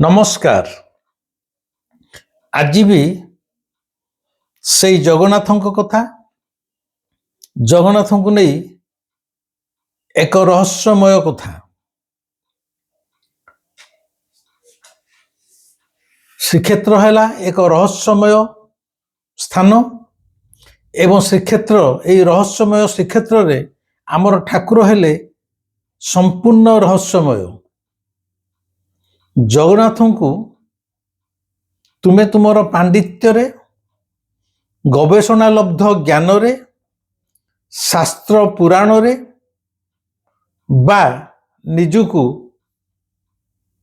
नमस्कार। आज भी से जगन्नाथ कथा जगन्नाथ को नहीं एक रहस्यमय कथा। श्रीक्षेत्र है एक रहस्यमय स्थान एवं श्रीक्षेत्र यही रहस्यमय श्रीक्षेत्र रे आमर ठाकुर हेले संपूर्ण रहस्यमय। जगन्नाथ को तुम्हें तुमर पांडित्य रे गवेषणा लब्ध ज्ञान रे शास्त्र पुराण रे बा निजुकु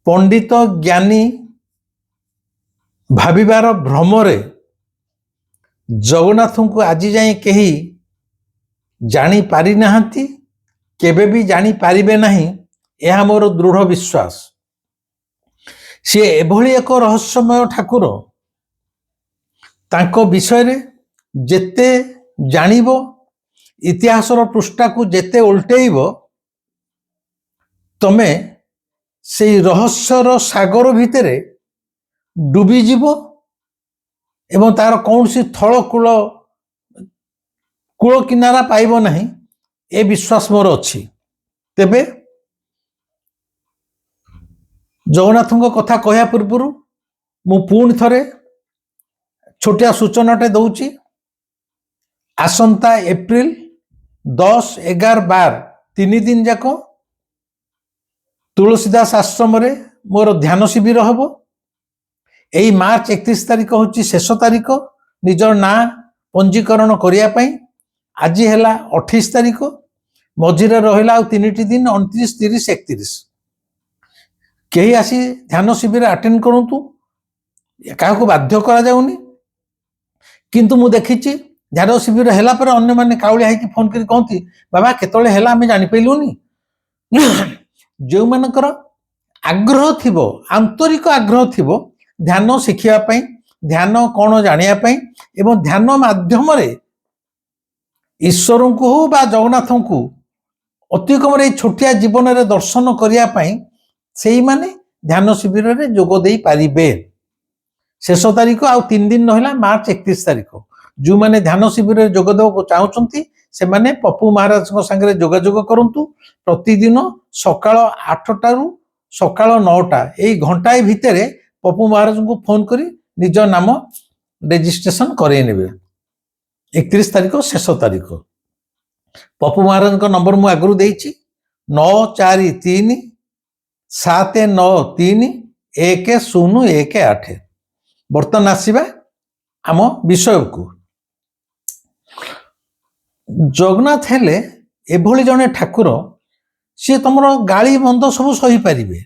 पंडित ज्ञानी भाविबार भ्रम रे जगन्नाथ को आज जाए कहीं जानी पारि नाहंती, केबे भी जानी पारिबे नहीं। यह मोर दृढ़ विश्वास। सी एभली एक रहस्यमय ठाकुर तांको विषय रे जेते जानिबो इतिहासर पृष्ठा को जेते उल्टेइब तमे से रहस्यर सागर भितरे डूबी जीवो एवं तार कौन सी थल कूल कूल किनारा पाइब नहीं। ए विश्वास मोर अच्छी। तेबे जगन्नाथ कथा कहया पूर्व मु पुणी थरे छोटिया सूचनाटे दौची। आसंता एप्रिल 10, 11, 12 तीन दिन जाक तुलसीदास आश्रम रे मोर ध्यान शिविर हम। यही मार्च 31 तारिख हूँ शेष तारिख निजर ना पंजीकरण करने। आज है 28 तारिख मझिरे रहा आ 3 दिन 29, 30, 31 कहीं आसी ध्यान शिविर अटेंड करंतु। क्या बाध्य करा जाउनी। किंतु मु देखी ध्यान शिविर है पर अन्य माने काउलिया है कि फोन कर कहती बाबा केतले है आम जापैलुनी। जो मानकर आग्रह थिबो आंतरिक आग्रह थिबो ध्यान शिखिया ध्यान कौन जानिया एवं ध्यान माध्यम रे ईश्वर को हो बा जगन्नाथ को अति कम छोटिया जीवन रे दर्शन करने से माने ध्यान शिविर रे जोग देई पारिबे। शेष तारीख आ 3 दिन रहा मार्च 31 तारीख। जो माने ध्यान शिविर रे जोग देवा चाहते से माने पप्पू महाराज संगे जोगाजोग करंतु। प्रतिदिन सकाळ 8 रु सकाळ 9 यही घंटाए भितर पप्पू महाराज को फोन करी निज नाम रेजिस्ट्रेशन करे नेबे। 31 तारीख शेष तारीख। पप्पू महाराज का नंबर मु आगु देइछि 943 793 1018। बर्तमान आसीबा आम विषय को। जगन्नाथ हेले एभली जने ठाकुर सी तुमर गाली बंद सब सही पारिबे।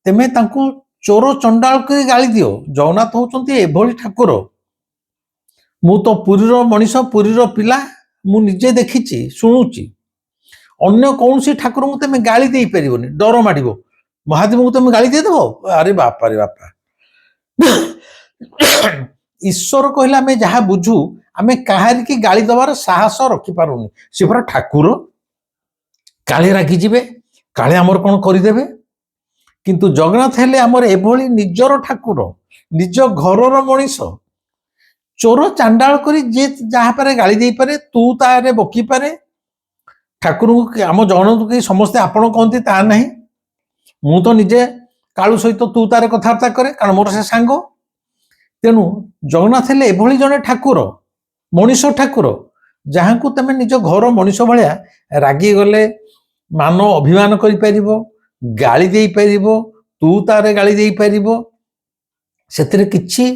तेमे तांको चोर चंडाल कर गाली दियो। जगन्नाथ होचंती एभली ठाकुर। मु तो पुरीर मनीष पुरीर पिला मु निजे देखिछि शुणुछि। अन्य कौन सी ठाकुर को तुम गाली दे पारिबोनी। डर माडिबो महादेव को तुम गाली दे देबो। अरे बापा रे बापा। ईश्वर कहले आमे जहा बुझू आमे काहार की गाली दबार साहस रखि पारुनी। से पूरा ठाकुर काले रागी जिबे काले हमर कोन करि देबे। किंतु जगन्नाथ हेले हमर एभली निजर ठाकुर निज घरर मनीष। चोर चांडाल करी जे जहा पारे गाली दे पारे तू तारे बकी पारे। ठाकुर को आम जगन्नाथ के समस्ते आपण कहते ता नहीं। मु तो निजे कालू सहित तू तारे कथबार्ता करे कारण मोर से सांग। तेणु जगन्नाथ हेले एभली जने ठाकुर मनीष ठाकुर जहाँ को तुम निज घर मनीष भाया रागी गले मान अभिमान करि परिबो गाली दे परिबो तू तारे गाली दे परिबो। सेतिरे किछि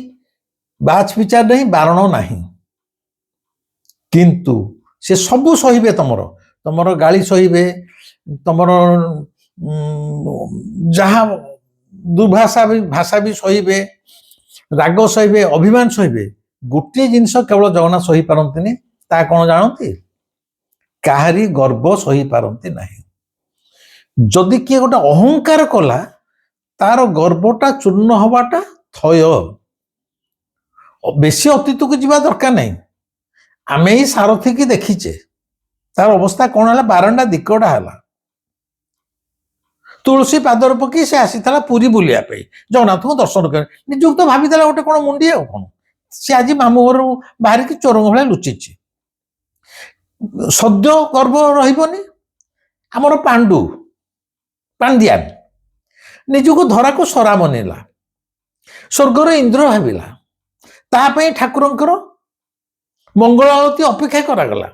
बाच विचार नहीं बारण नहीं। किंतु से सबू सहिबे तुमर तुमर गाली सहिबे तुमर जहाँ दुर्भाषा भी भाषा भी सहिबे राग सहिबे अभिमान सहिबे। गोटे जिनस केवल जगन्नाथ सही पारंती ता कौन जानती काहारी गर्व सही पारंती नहीं। जदि किए गोटे अहंकार कला तार गर्वटा चूर्ण हवाटा थय। बेसी अतीत को जीवा दरकार नहीं। आमे ही सारथी की देखीचे तार अवस्था कौन है बारंडा दिकड़ा है। तुलसी पादर पकई से आसीला पुरी बुलिया जगन्नाथ को दर्शन कर निजुक तो भावी गोटे कौन मुंडी आ कौन सी आज मामू घर बाहर की चोर भाई लुचि सद्य गर्व रही आमर पांडु पांड्यान निजुक धरा को सरा मनैला स्वर्गर इंद्र भाविला तापाई ठाकुरंकर मंगल आलती अपेक्षा करागला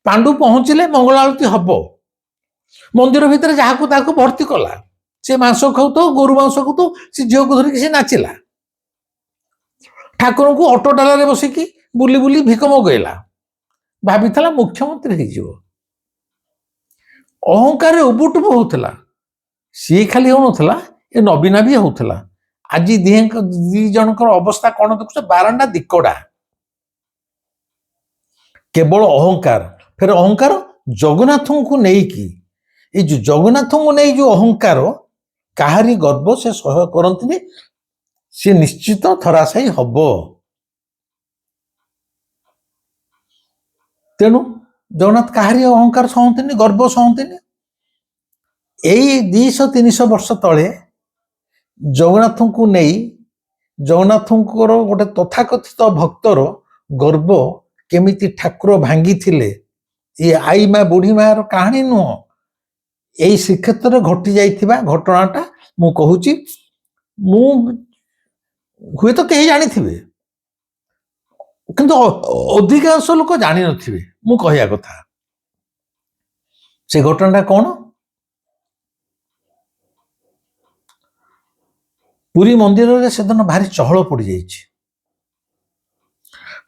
पांडु पहुंचले मंगल आलती हब मंदिर भितर जहाँ भर्ती कला से मांस खाऊ तो गोरु मांस खाऊ तो सी झील को धरिक से नाचिला ठाकुर को ऑटो डाला बसिकी बुली बुली भिक मगेला भाभी मुख्यमंत्री हो अहंकार उबुटुब होता सी खाली होना ये नवीना भी होता आज दी जनकर अवस्था कौन देखुच बारंडा दिकड़ा केवल अहंकार फिर अहंकार जगन्नाथ को नहीं ये जो जगन्नाथ को नहीं जो अहंकार कहारी गर्व से सह करती सी निश्चित धराशायी हब तेणु जगन्नाथ कहारी अहंकार सहते गर्व सहते यही 200-300 वर्ष तले जगन्नाथ को नहीं जगन्नाथ गोटे तथाकथित भक्तर गर्व केमिति ठाकुर भांगी थिले ये आई माँ बुढ़ी माँ कहानी नुह यही श्रीक्षेत्र घटी जाइथिबा घटनाटा मु कहूची मु हुए तो कहीं जानी थिबे किंतु अधिकांश लोक जानी नथिबे मु कहया कथा से घटनाटा कौन पुरी मंदिर रे सेदिन भारी चहल पड़ जाइछि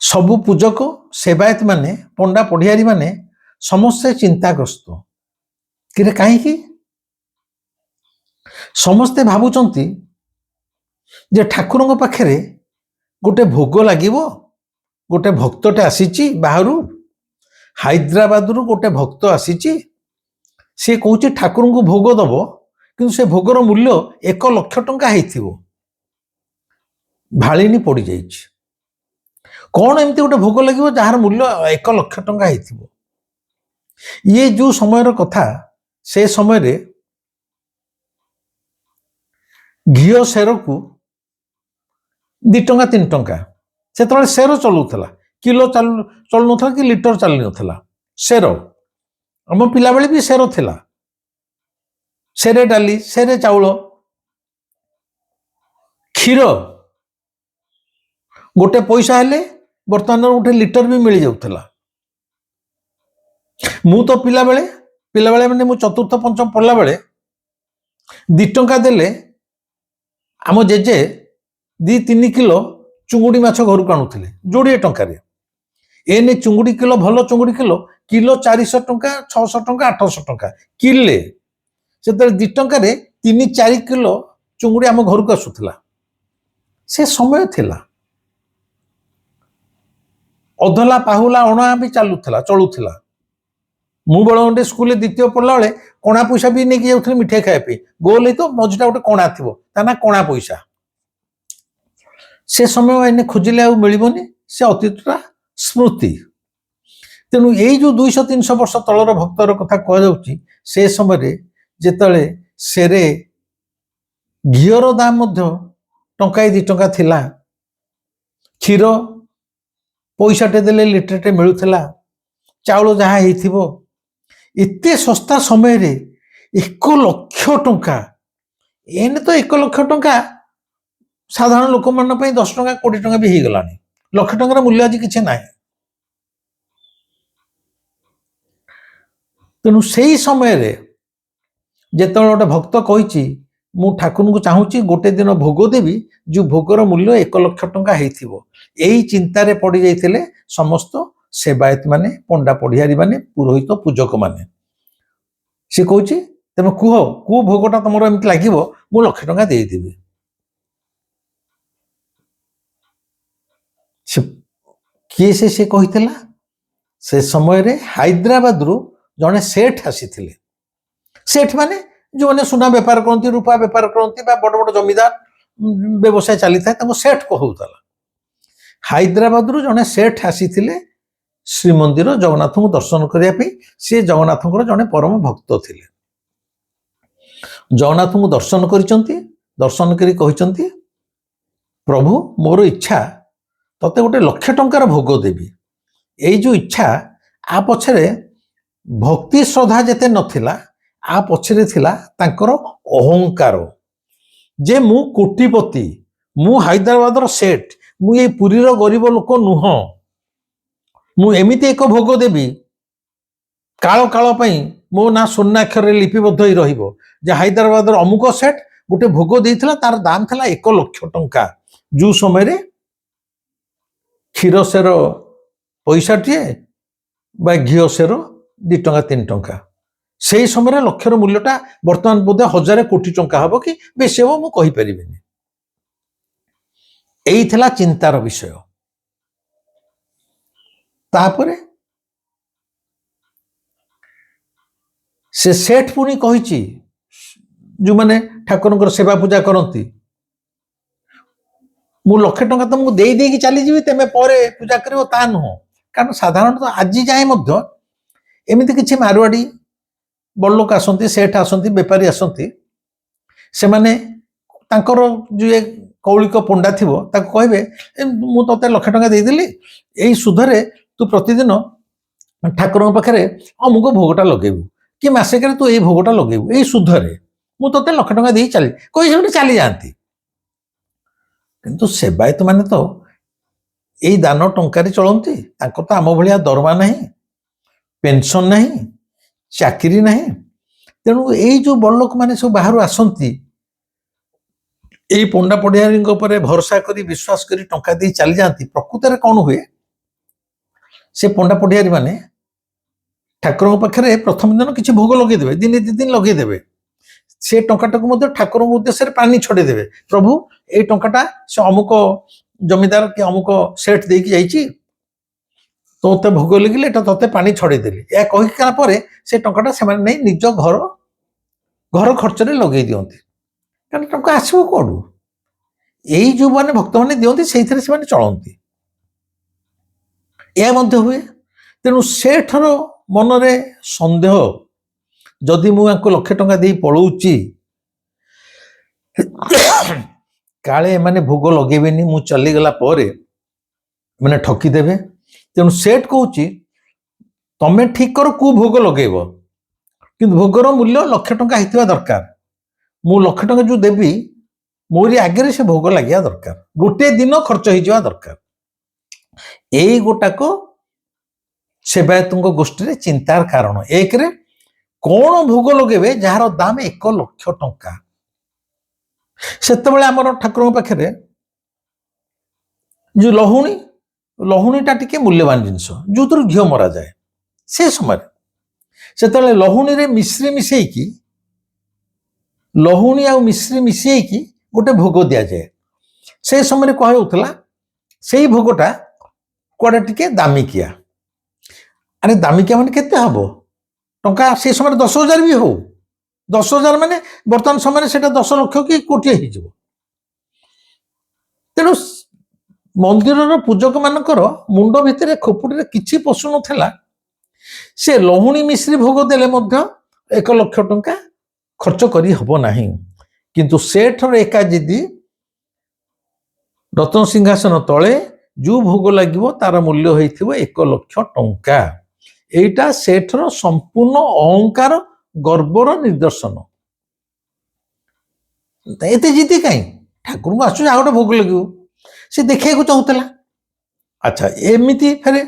सबु पूजक सेवायत माने पंडा पढ़ियारी माने समस्ते चिंताग्रस्त कि कहीं समस्ते भावुचंती जे ठाकुर पाखे गोटे भोग लगे गोटे भक्तटे आसी बाहर हैदराबाद रु गोटे भक्त आसी सी कौच ठाकुर को भोग दब कि से भोगर मूल्य 1 लाख टंका हो भालिनी पड़ जाइए कौन एमती गोटे भोग लगे जार मूल्य 1 लाख टंका हो ये जो समय कथा से समय घीओ सेर को 2 टंका 3 टंका से सेर चलूला किलो चलू ना कि लिटर चल ना सेर आम पिला बेले भी सेर थिला सेरे डाली सेरे चाउल क्षीर गोटे पैसा हेले बर्तमान गोटे लिटर भी मिल जाऊला मु तो पिला बेले मैंने मु चतुर्थ पंचम पढ़ला बेले 2 टंका देले आम जेजे 2-3 किलो चुंगुड़ी माछ घर को आणुले जोड़े टंकार एने चुंगुड़ी किलो भल चुंगुड़ी किलो 400 टंका 600 टंका 800 टंका किले से 2 टंकार 3-4 किलो चुंगुड़ी आम घर को आसूला से समय थिला अधला पाहुला अणा भी चलूला मु बड़े स्कूल द्वितीय पढ़ला बेले कणा पैसा भी नहीं जाऊँ मिठाई खाया गोल तो मझीटा गोटे कणा थी ना कणा पैसा से समय एने खोजिले आ मिलबनी से अतीतटा स्मृति तेणु यही जो 200-300 वर्ष तलर भक्तर कथा कह से समय जिते सेरे घीर दाम टंकाए 2 टंका थिला क्षीर पैसाटे देले लिटरटे मिलूला चाउल जहाँ हो इतने सस्ता समय 1 लाख टंका एने तो 1 लाख टंका साधारण लोक मान 10 टंका 20 टंका भी हो गलानी लाख टंकार मूल्य आज किसी ना तेणु से समय जिते गोटे भक्त कही मु ठाकुर को चाहूँगी गोटे दिन भोग देवी जो भोगर मूल्य 1 लाख टंका हो यही चिंतार पड़ जाते समस्त सेवायत माने पंडा पढ़ियारी माने पुरोहित पूजक माने सी कहूँ तुम कह कौ भोगटा तुम एमती लगे मु लाख टंका देदेवी किए से कही से समय हैदराबाद रु जड़े सेठ आसी सेठ माने जो मैंने सुना बेपार करती रूपा बेपार करती बड़ बड़ जमीदार व्यवसाय चली था सेठ कहूला हैदराबाद रु जड़े सेठ आसी श्रीमंदिर जगन्नाथ को दर्शन करने सी जगन्नाथ जड़े परम भक्त थे ଜଗନ୍ନାଥଙ୍କୁ ଦର୍ଶନ କରିଛନ୍ତି, ଦର୍ଶନ କରି କହିଛନ୍ତି ପ୍ରଭୁ ମୋର ଇଚ୍ଛା ତତେ ଗୋଟେ 1,00,000 ଟଙ୍କାର ଭୋଗ ଦେବି। ଏଇ ଯୋଉ ଇଚ୍ଛା ଆ ପଛରେ ଭକ୍ତି ଶ୍ରଦ୍ଧା ଯେତେ ନଥିଲା, ଆ ପଛରେ ଥିଲା ତାଙ୍କର ଅହଙ୍କାର ଯେ ମୁଁ କୋଟିପତି, ମୁଁ ହାଇଦ୍ରାବାଦର ସେଠ, ମୁଁ ଏଇ ପୁରୀର ଗରିବ ଲୋକ ନୁହଁ, ମୁଁ ଏମିତି ଏକ ଭୋଗ ଦେବି କାଳ କାଳ ପାଇଁ ମୋ ନା ସ୍ୱର୍ଣ୍ଣାକ୍ଷରରେ ଲିପିବଦ୍ଧ ହେଇ ରହିବ ଯେ ହାଇଦ୍ରାବାଦର ଅମୁକ ସେଠ ଗୋଟେ ଭୋଗ ଦେଇଥିଲା, ତାର ଦାମ ଥିଲା 1,00,000 ଟଙ୍କା। ଯୋଉ ସମୟରେ କ୍ଷୀର ସେର ପଇସାଟିଏ ବା ଘିଅ ସେର 2 ଟଙ୍କା 3 ଟଙ୍କା, ସେଇ ସମୟରେ ଲକ୍ଷର ମୂଲ୍ୟଟା ବର୍ତ୍ତମାନ ବୋଧେ 1,000 କୋଟି ଟଙ୍କା ହବ କି ବେଶୀ ହବ ମୁଁ କହିପାରିବିନି। ଏଇ ଥିଲା ଚିନ୍ତାର ବିଷୟ। ତାପରେ ସେ ସେଠ ପୁଣି କହିଛି ଯୋଉମାନେ ଠାକୁରଙ୍କର ସେବା ପୂଜା କରନ୍ତି, ମୁଁ 1,00,000 ଟଙ୍କା ତମକୁ ଦେଇ ଦେଇକି ଚାଲିଯିବି, ତେମେ ପରେ ପୂଜା କରିବ, ତା ନୁହଁ। କାରଣ ସାଧାରଣତଃ ଆଜି ଯାଏ ମଧ୍ୟ ଏମିତି କିଛି ମାରୁଆଡ଼ି ବଡ଼ଲୋକ ଆସନ୍ତି, ସେଠ ଆସନ୍ତି, ବେପାରୀ ଆସନ୍ତି, ସେମାନେ ତାଙ୍କର ଯିଏ କୌଳିକ ପଣ୍ଡା ଥିବ ତାକୁ କହିବେ ମୁଁ ତତେ 1,00,000 ଟଙ୍କା ଦେଇଦେଲି, ଏଇ ସୁଧରେ ତୁ ପ୍ରତିଦିନ ଠାକୁରଙ୍କ ପାଖରେ ଅମୁକ ଭୋଗଟା ଲଗେଇବୁ, କି ମାସେକରେ ତୁ ଏଇ ଭୋଗଟା ଲଗେଇବୁ, ଏଇ ସୁଧରେ ମୁଁ ତତେ 1,00,000 ଟଙ୍କା ଦେଇ କହି ସେମିତି ଚାଲି ଯାଆନ୍ତି। କିନ୍ତୁ ସେବାୟତ ମାନେ ତ ଏଇ ଦାନ ଟଙ୍କାରେ ଚଳନ୍ତି, ତାଙ୍କର ତ ଆମ ଭଳିଆ ଦରମା ନାହିଁ, ପେନସନ ନାହିଁ, ଚାକିରି ନାହିଁ। ତେଣୁ ଏଇ ଯୋଉ ବଡ଼ଲୋକ ମାନେ ସବୁ ବାହାରୁ ଆସନ୍ତି, ଏଇ ପଣ୍ଡା ପଡ଼ିଆରୀଙ୍କ ଉପରେ ଭରସା କରି ବିଶ୍ୱାସ କରି ଟଙ୍କା ଦେଇ ଚାଲି ଯାଆନ୍ତି। ପ୍ରକୃତରେ କ'ଣ ହୁଏ, ସେ ପଣ୍ଡା ପଡ଼ିଆରୀ ମାନେ ଠାକୁରଙ୍କ ପାଖରେ ପ୍ରଥମ ଦିନ କିଛି ଭୋଗ ଲଗେଇଦେବେ, ଦିନେ 2 ଦିନ ଲଗେଇଦେବେ, ସେ ଟଙ୍କାଟାକୁ ମଧ୍ୟ ଠାକୁରଙ୍କ ଉଦ୍ଦେଶ୍ୟରେ ପାଣି ଛଡ଼େଇଦେବେ। ପ୍ରଭୁ ଏଇ ଟଙ୍କାଟା ସେ ଅମୁକ ଜମିଦାର କି ଅମୁକ ସେଠ ଦେଇକି ଯାଇଛି, ତୋତେ ଭୋଗ ଲାଗିଲେ ଏଟା ତତେ ପାଣି ଛଡ଼େଇଦେଲି, ଏହା କହିଲା ପରେ ସେ ଟଙ୍କାଟା ସେମାନେ ନେଇ ନିଜ ଘର ଖର୍ଚ୍ଚରେ ଲଗେଇ ଦିଅନ୍ତି। କାରଣ ଟଙ୍କା ଆସିବ କୁଆଡ଼ୁ? ଏଇ ଯୋଉମାନେ ଭକ୍ତମାନେ ଦିଅନ୍ତି ସେଇଥିରେ ସେମାନେ ଚଳନ୍ତି। ଏହା ମଧ୍ୟ ହୁଏ। ତେଣୁ ସେଠର ମନରେ ସନ୍ଦେହ, ଯଦି ମୁଁ ୟାଙ୍କୁ 1,00,000 ଟଙ୍କା ଦେଇ ପଳଉଛି କାଳେ ଏମାନେ ଭୋଗ ଲଗେଇବେନି, ମୁଁ ଚାଲିଗଲା ପରେ ମାନେ ଠକିଦେବେ। ତେଣୁ ସେଠ କହୁଛି ତମେ ଠିକ କର କୋଉ ଭୋଗ ଲଗେଇବ, କିନ୍ତୁ ଭୋଗର ମୂଲ୍ୟ 1,00,000 ଟଙ୍କା ହେଇଥିବା ଦରକାର। ମୁଁ 1,00,000 ଟଙ୍କା ଯୋଉ ଦେବି ମୋରି ଆଗରେ ସେ ଭୋଗ ଲାଗିବା ଦରକାର, ଗୋଟେ ଦିନ ଖର୍ଚ୍ଚ ହେଇଯିବା ଦରକାର। ଏଇ ଗୋଟାକ ସେବାୟତଙ୍କ ଗୋଷ୍ଠୀରେ ଚିନ୍ତାର କାରଣ। ଏକରେ କ'ଣ ଭୋଗ ଲଗେଇବେ ଯାହାର ଦାମ 1,00,000 ଟଙ୍କା। ସେତେବେଳେ ଆମର ଠାକୁରଙ୍କ ପାଖରେ ଯୋଉ ଲହୁଣୀଟା ଟିକେ ମୂଲ୍ୟବାନ ଜିନିଷ, ଯୋଉଥିରୁ ଘିଅ ମରାଯାଏ। ସେ ସମୟରେ ସେତେବେଳେ ଲହୁଣୀରେ ଲହୁଣୀ ଆଉ ମିଶ୍ରି ମିଶେଇକି ଗୋଟେ ଭୋଗ ଦିଆଯାଏ। ସେ ସମୟରେ କୁହାଯାଉଥିଲା ସେଇ ଭୋଗଟା କୁଆଡ଼େ ଟିକେ ଦାମିକିଆ। ଆରେ ଦାମିକିଆ ମାନେ କେତେ ହବ ଟଙ୍କା? ସେ ସମୟରେ 10,000 ବି ହଉ, 10,000 ମାନେ ବର୍ତ୍ତମାନ ସମୟରେ ସେଟା 10 ଲକ୍ଷ କି କୋଟିଏ ହେଇଯିବ। ତେଣୁ ମନ୍ଦିରର ପୂଜକ ମାନଙ୍କର ମୁଣ୍ଡ ଭିତରେ ଖୋପଡ଼ିରେ କିଛି ପଶୁନଥିଲା, ସେ ଲହୁଣୀ ମିଶ୍ରି ଭୋଗ ଦେଲେ ମଧ୍ୟ 1,00,000 ଟଙ୍କା ଖର୍ଚ୍ଚ କରି ହବ ନାହିଁ। କିନ୍ତୁ ସେଠର ଏକା ଜିଦି, ରତ୍ନ ସିଂହାସନ ତଳେ ଯୋଉ ଭୋଗ ଲାଗିବ ତାର ମୂଲ୍ୟ ହେଇଥିବ 1,00,000 ଟଙ୍କା। এইটা ସେଠର ସମ୍ପୂର୍ଣ୍ଣ ଅହଙ୍କାର ଗର୍ବର ନିଦର୍ଶନ। ଏତେ ଜିଦି କାହିଁ? ଠାକୁରଙ୍କୁ ଆସୁଛି ଆଉ ଗୋଟେ ଭୋଗ ଲାଗିବ, ସେ ଦେଖିବାକୁ ଚାହୁଁଥିଲା। ଆଚ୍ଛା, ଏମିତି ଫେରେ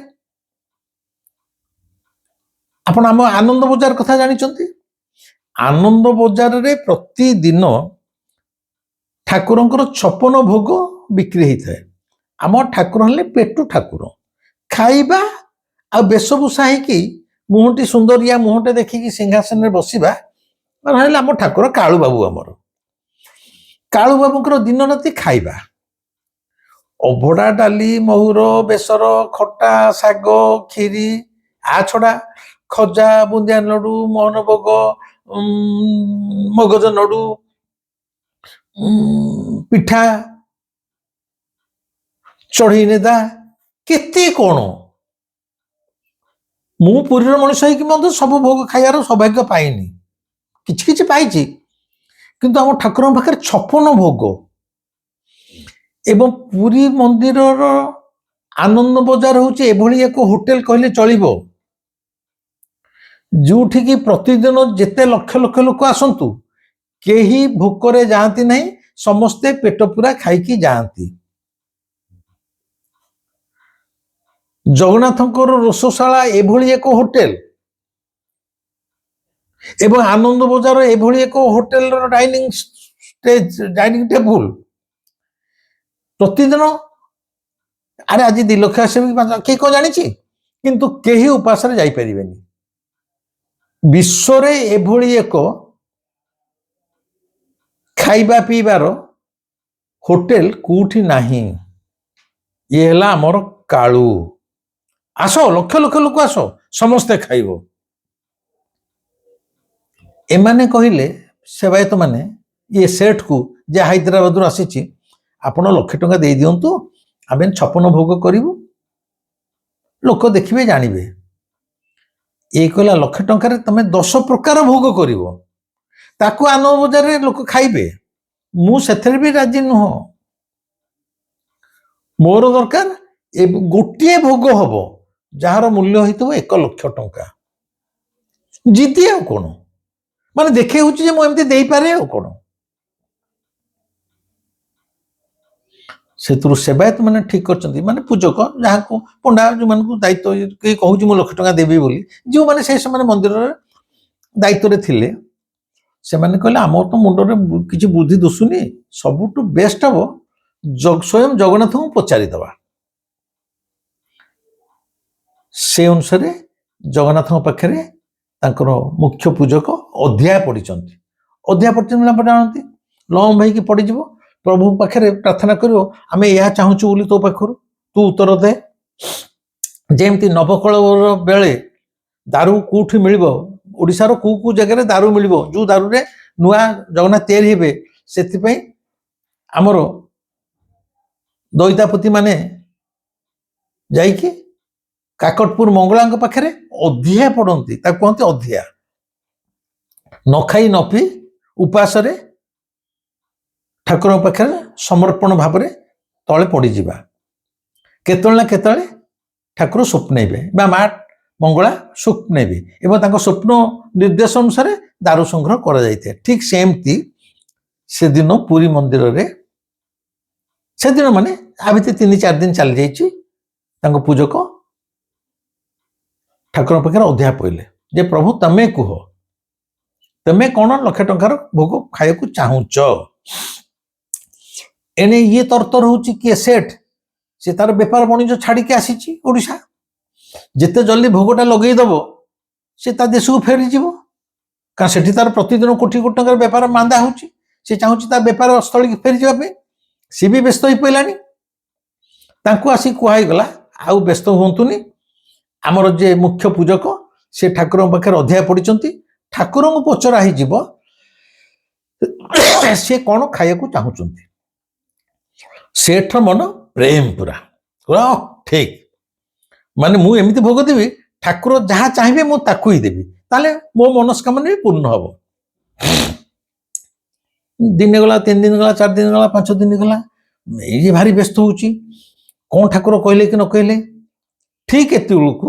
ଆପଣ ଆମ ଆନନ୍ଦ ବଜାର କଥା ଜାଣିଛନ୍ତି? ଆନନ୍ଦ ବଜାରରେ ପ୍ରତିଦିନ ଠାକୁରଙ୍କର 56 ଭୋଗ ବିକ୍ରି ହେଇଥାଏ। ଆମ ଠାକୁର ହେଲେ ପେଟୁ ଠାକୁର, ଖାଇବା ଆଉ ବେଶଭୂଷା ହେଇକି ମୁହଁଟି ସୁନ୍ଦରିଆ ମୁହଁଟେ ଦେଖିକି ସିଂହାସନରେ ବସିବା ହେଲେ ଆମ ଠାକୁର କାଳୁ ବାବୁ। ଆମର କାଳୁ ବାବୁଙ୍କର ଦିନ ରାତି ଖାଇବା ଅଭଡ଼ା, ଡାଲି, ମହୁର, ବେସର, ଖଟା, ଶାଗ, କ୍ଷୀରି, ଆ ଛଡ଼ା ଖଜା, ବୁନ୍ଦିଆ ଲଡ଼ୁ, ମୋହନ ଭୋଗ, ମଗଜ ଲଡ଼ୁ, ପିଠା, ଚଢ଼େଇ ନେଦା, କେତେ କ'ଣ। ମୁଁ ପୁରୀର ମଣିଷ ହେଇକି ମଧ୍ୟ ସବୁ ଭୋଗ ଖାଇବାର ସୌଭାଗ୍ୟ ପାଇନି, କିଛି କିଛି ପାଇଛି। କିନ୍ତୁ ଆମ ଠାକୁରଙ୍କ ପାଖରେ 56 ଭୋଗ। ଏବଂ ପୁରୀ ମନ୍ଦିରର ଆନନ୍ଦ ବଜାର ହେଉଛି ଏଭଳି ଏକ ହୋଟେଲ କହିଲେ ଚଳିବ, ଯୋଉଠିକି ପ୍ରତିଦିନ ଯେତେ ଲକ୍ଷ ଲକ୍ଷ ଲୋକ ଆସନ୍ତୁ କେହି ଭୋକରେ ଯାଆନ୍ତି ନାହିଁ, ସମସ୍ତେ ପେଟ ପୁରା ଖାଇକି ଯାଆନ୍ତି। ଜଗନ୍ନାଥଙ୍କର ରୋଷଶାଳା ଏଭଳି ଏକ ହୋଟେଲ ଏବଂ ଆନନ୍ଦ ବଜାର ଏଭଳି ଏକ ହୋଟେଲର ଡାଇନିଂ ଟେବୁଲ ପ୍ରତିଦିନ ଆରେ ଆଜି 2 ଲକ୍ଷ ଆସିବେ କିଏ କଣ ଜାଣିଛି, କିନ୍ତୁ କେହି ଉପାସରେ ଯାଇପାରିବେନି। ବିଶ୍ୱରେ ଏଭଳି ଏକ ଖାଇବା ପିଇବାର ହୋଟେଲ କୋଉଠି ନାହିଁ। ଇଏ ହେଲା ଆମର କାଳୁ। ଆସ, ଲକ୍ଷ ଲକ୍ଷ ଲୋକ ଆସ, ସମସ୍ତେ ଖାଇବ। ଏମାନେ କହିଲେ ସେବାୟତ ମାନେ ଇଏ ସେଠକୁ ଯେ ହାଇଦ୍ରାବାଦରୁ ଆସିଛି, ଆପଣ 1,00,000 ଟଙ୍କା ଦେଇ ଦିଅନ୍ତୁ, ଆମେ 56 ଭୋଗ କରିବୁ, ଲୋକ ଦେଖିବେ ଜାଣିବେ। ଇଏ କହିଲା 1,00,000 ଟଙ୍କାରେ ତମେ 10 ପ୍ରକାର ଭୋଗ କରିବ, ତାକୁ ଆନନ୍ଦ ବଜାରରେ ଲୋକ ଖାଇବେ, ମୁଁ ସେଥିରେ ବି ରାଜି ନୁହଁ। ମୋର ଦରକାର ଗୋଟିଏ ଭୋଗ ହବ ଯାହାର ମୂଲ୍ୟ ହେଇଥିବ 1,00,000 ଟଙ୍କା। ଜିତି ଆଉ କଣ, ମାନେ ଦେଖେଇ ହଉଛି ଯେ ମୁଁ ଏମିତି ଦେଇପାରେ ଆଉ କଣ। ସେଥିରୁ ସେବାୟତ ମାନେ ଠିକ କରିଛନ୍ତି, ମାନେ ପୂଜକ ଯାହାକୁ ପଣ୍ଡା ଯୋଉମାନଙ୍କୁ ଦାୟିତ୍ୱ କେହି କହୁଛି ମୁଁ 1,00,000 ଟଙ୍କା ଦେବି ବୋଲି, ଯେଉଁମାନେ সেই ସମୟରେ ମନ୍ଦିରରେ ଦାୟିତ୍ୱରେ ଥିଲେ ସେମାନେ କହିଲେ ଆମର ତ ମୁଣ୍ଡରେ କିଛି ବୁଦ୍ଧି ଦୁସୁନି, ସବୁଠୁ ବେଷ୍ଟ ହବ ସ୍ୱୟଂ ଜଗନ୍ନାଥଙ୍କୁ ପଚାରିଦେବା। ସେ ଅନୁସାରେ ଜଗନ୍ନାଥଙ୍କ ପାଖରେ ତାଙ୍କର ମୁଖ୍ୟ ପୂଜକ ଅଧିଆ ପଡ଼ିଛନ୍ତି। ଅଧିଆ ପଡ଼ିଛନ୍ତି ଜାଣନ୍ତି, ଲମ୍ବ ହେଇକି ପଡ଼ିଯିବ, ପ୍ରଭୁ ପାଖରେ ପ୍ରାର୍ଥନା କରିବ ଆମେ ଏହା ଚାହୁଁଛୁ ବୋଲି ତୋ ପାଖରୁ ତୁ ଉତ୍ତର ଦେ। ଯେମିତି ନବକଳେବର ବେଳେ ଦାରୁ କୋଉଠି ମିଳିବ, ଓଡ଼ିଶାର କୋଉ କୋଉ ଜାଗାରେ ଦାରୁ ମିଳିବ, ଯୋଉ ଦାରୁରେ ନୂଆ ଜଗନ୍ନାଥ ତିଆରି ହେବେ, ସେଥିପାଇଁ ଆମର ଦଇତାପତି ମାନେ ଯାଇକି କାକଟପୁର ମଙ୍ଗଳାଙ୍କ ପାଖରେ ଅଧିଆ ପଡ଼ନ୍ତି, ତାକୁ କୁହନ୍ତି ଅଧିଆ। ନ ଖାଇ ନ ପିଇ ଉପାସରେ ଠାକୁରଙ୍କ ପାଖରେ ସମର୍ପଣ ଭାବରେ ତଳେ ପଡ଼ିଯିବା। କେତେବେଳେ ନା କେତେବେଳେ ଠାକୁର ସ୍ୱପ୍ନେଇବେ ବା ମା ମଙ୍ଗଳା ସ୍ୱପ୍ନେଇବେ ଏବଂ ତାଙ୍କ ସ୍ୱପ୍ନ ନିର୍ଦ୍ଦେଶ ଅନୁସାରେ ଦାରୁ ସଂଗ୍ରହ କରାଯାଇଥାଏ। ଠିକ ସେମିତି ସେଦିନ ପୁରୀ ମନ୍ଦିରରେ ସେଦିନ ମାନେ ଆ ଭିତରେ 3-4 ଦିନ ଚାଲି ଯାଇଛି, ତାଙ୍କ ପୂଜକ ଠାକୁରଙ୍କ ପାଖରେ ଅଧିଆ ପଇଲେ ଯେ ପ୍ରଭୁ ତମେ କୁହ ତମେ କଣ 1,00,000 ଟଙ୍କାର ଭୋଗ ଖାଇବାକୁ ଚାହୁଁଛ। ଏଣେ ଇଏ ତରତର ହଉଛି କିଏ ସେଠ, ସେ ତାର ବେପାର ବଣିଜ ଛାଡ଼ିକି ଆସିଛି ଓଡ଼ିଶା, ଯେତେ ଜଲ୍ଦି ଭୋଗଟା ଲଗେଇଦବ ସେ ତା ଦେଶକୁ ଫେରିଯିବ, କାରଣ ସେଠି ତାର ପ୍ରତିଦିନ କୋଟି କୋଟି ଟଙ୍କାର ବେପାର ମାନ୍ଦା ହଉଛି, ସେ ଚାହୁଁଛି ତା ବେପାର ସ୍ଥଳୀକି ଫେରିଯିବା ପାଇଁ। ସିଏ ବି ବ୍ୟସ୍ତ ହେଇପଡ଼ିଲାଣି। ତାଙ୍କୁ ଆସି କୁହାଇଗଲା ଆଉ ବ୍ୟସ୍ତ ହୁଅନ୍ତୁନି, ଆମର ଯେ ମୁଖ୍ୟ ପୂଜକ ସେ ଠାକୁରଙ୍କ ପାଖରେ ଅଧିଆ ପଡ଼ିଛନ୍ତି, ଠାକୁରଙ୍କୁ ପଚରା ହେଇଯିବ ସେ କଣ ଖାଇବାକୁ ଚାହୁଁଛନ୍ତି। ସେଠର ମନ ପ୍ରେମ ପୁରା ଠିକ, ମାନେ ମୁଁ ଏମିତି ଭୋଗ ଦେବି ଠାକୁର ଯାହା ଚାହିଁବେ ମୁଁ ତାକୁ ହିଁ ଦେବି, ତାହେଲେ ମୋ ମନସ୍କାମନା ବି ପୂର୍ଣ୍ଣ ହବ। ଦିନେ ଗଲା, 3 ଦିନ ଗଲା, 4 ଦିନ ଗଲା, 5 ଦିନ ଗଲା, ଏଇ ଭାରି ବ୍ୟସ୍ତ ହଉଛି କଣ ଠାକୁର କହିଲେ କି ନ କହିଲେ। ଠିକ ଏତେବେଳକୁ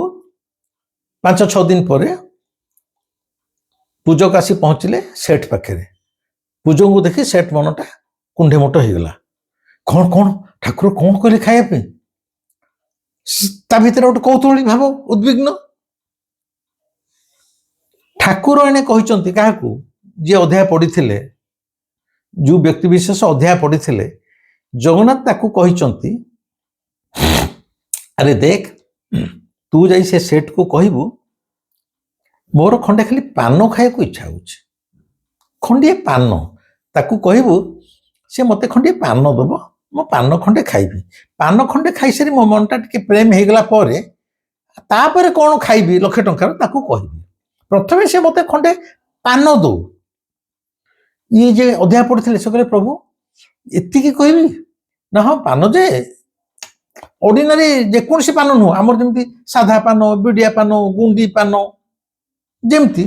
5-6 ଦିନ ପରେ ପୂଜକ ଆସି ପହଞ୍ଚିଲେ ସେଠ ପାଖରେ। ପୂଜକଙ୍କୁ ଦେଖି ସେଠ ମନଟା କୁଣ୍ଢେମୋଟ ହେଇଗଲା, କଣ କଣ ଠାକୁର କଣ କହିଲେ ଖାଇବା ପାଇଁ। ତା ଭିତରେ ଗୋଟେ କୌତୂହଳୀ ଭାବ, ଉଦ୍ବିଗ୍ନ। ଠାକୁର ଏଣେ କହିଛନ୍ତି କାହାକୁ, ଯିଏ ଅଧିଆ ପଡ଼ିଥିଲେ, ଯୋଉ ବ୍ୟକ୍ତି ବିଶେଷ ଅଧିଆ ପଡ଼ିଥିଲେ, ଜଗନ୍ନାଥ ତାକୁ କହିଛନ୍ତି ଆରେ ଦେଖ ତୁ ଯାଇ ସେ ସେଠକୁ କହିବୁ ମୋର ଖଣ୍ଡେ ଖାଲି ପାନ ଖାଇବାକୁ ଇଚ୍ଛା ହଉଛି, ଖଣ୍ଡିଏ ପାନ, ତାକୁ କହିବୁ ସେ ମତେ ଖଣ୍ଡିଏ ପାନ ଦବ, ମୁଁ ପାନ ଖଣ୍ଡେ ଖାଇବି। ପାନ ଖଣ୍ଡେ ଖାଇସାରି ମୋ ମନଟା ଟିକେ ପ୍ରେମ ହେଇଗଲା ପରେ ତାପରେ କଣ ଖାଇବି 1,00,000 ଟଙ୍କାର ତାକୁ କହିବି, ପ୍ରଥମେ ସେ ମତେ ଖଣ୍ଡେ ପାନ ଦଉ। ଇଏ ଯେ ଅଧିଆ ପଡ଼ିଥିଲେ ସେ କହିଲେ ପ୍ରଭୁ ଏତିକି କହିବି ନା, ହଁ ପାନ ଯେ ଅର୍ଡିନାରୀ ଯେକୌଣସି ପାନ ନୁହଁ, ଆମର ଯେମିତି ସାଧା ପାନ, ବିଡିଆ ପାନ, ଗୁଣ୍ଡି ପାନ, ଯେମିତି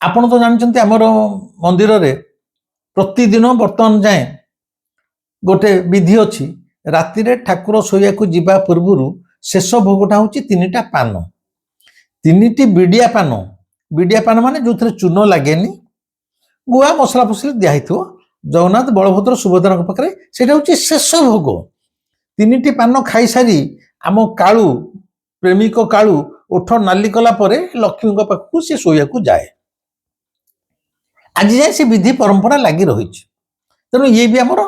ଆପଣ ତ ଜାଣିଛନ୍ତି ଆମର ମନ୍ଦିରରେ ପ୍ରତିଦିନ ବର୍ତ୍ତମାନ ଯାଏଁ ଗୋଟେ ବିଧି ଅଛି, ରାତିରେ ଠାକୁର ଶୋଇବାକୁ ଯିବା ପୂର୍ବରୁ ଶେଷ ଭୋଗଟା ହେଉଛି 3ଟା ପାନ, 3ଟି ବିଡ଼ିଆ ପାନ। ବିଡ଼ିଆ ପାନ ମାନେ ଯେଉଁଥିରେ ଚୂନ ଲାଗେନି, ଗୁଆ ମସଲା ଫସଲା ଦିଆହେଇଥିବ, ଜଗନ୍ନାଥ ବଳଭଦ୍ର ସୁଭଦ୍ରାଙ୍କ ପାଖରେ, ସେଇଟା ହେଉଛି ଶେଷ ଭୋଗ। 3ଟି ପାନ ଖାଇସାରି ଆମ କାଳୁ, ପ୍ରେମିକ କାଳୁ ଓଠ ନାଲି କଲା ପରେ ଲକ୍ଷ୍ମୀଙ୍କ ପାଖକୁ ସେ ଶୋଇବାକୁ ଯାଏ। ଆଜି ଯାଏ ସେ ବିଧି ପରମ୍ପରା ଲାଗି ରହିଛି। ତେଣୁ ଇଏ ବି ଆମର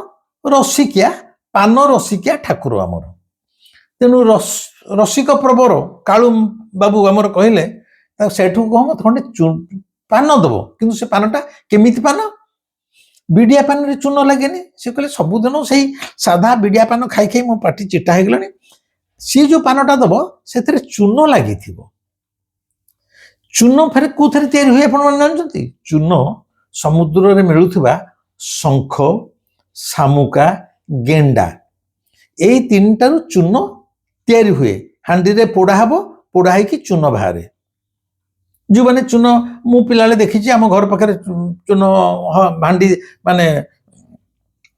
ରସିକିଆ, ପାନ ରସିକିଆ ଠାକୁର ଆମର। ତେଣୁ ରସିକ ପ୍ରବର କାଳୁ ବାବୁ ଆମର କହିଲେ, ସେଠୁ କହ ମତେ ଖଣ୍ଡେ ପାନ ଦବ, କିନ୍ତୁ ସେ ପାନଟା କେମିତି ପାନ? ବିଡ଼ିଆ ପାନରେ ଚୂନ ଲାଗେନି। ସେ କହିଲେ ସବୁଦିନ ସେଇ ସାଧା ବିଡ଼ିଆ ପାନ ଖାଇ ଖାଇ ମୋ ପାଟି ଚିଟା ହେଇଗଲାଣି, ସିଏ ଯୋଉ ପାନଟା ଦବ ସେଥିରେ ଚୂନ ଲାଗିଥିବ। ଚୂନ ଫେରେ କୋଉଥିରେ ତିଆରି ହୁଏ ଆପଣ ମାନେ ଜାଣିଛନ୍ତି? ଚୂନ ସମୁଦ୍ରରେ ମିଳୁଥିବା ଶଙ୍ଖ, ଶାମୁକା, ଗେଣ୍ଡା, ଏଇ 3ଟାରୁ ଚୂନ ତିଆରି ହୁଏ। ହାଣ୍ଡିରେ ପୋଡ଼ା ହବ, ପୋଡ଼ା ହେଇକି ଚୂନ ବାହାରେ। ଯେଉଁମାନେ ଚୂନ, ମୁଁ ପିଲାବେଳେ ଦେଖିଛି ଆମ ଘର ପାଖରେ ଚୂନ ହାଣ୍ଡି ମାନେ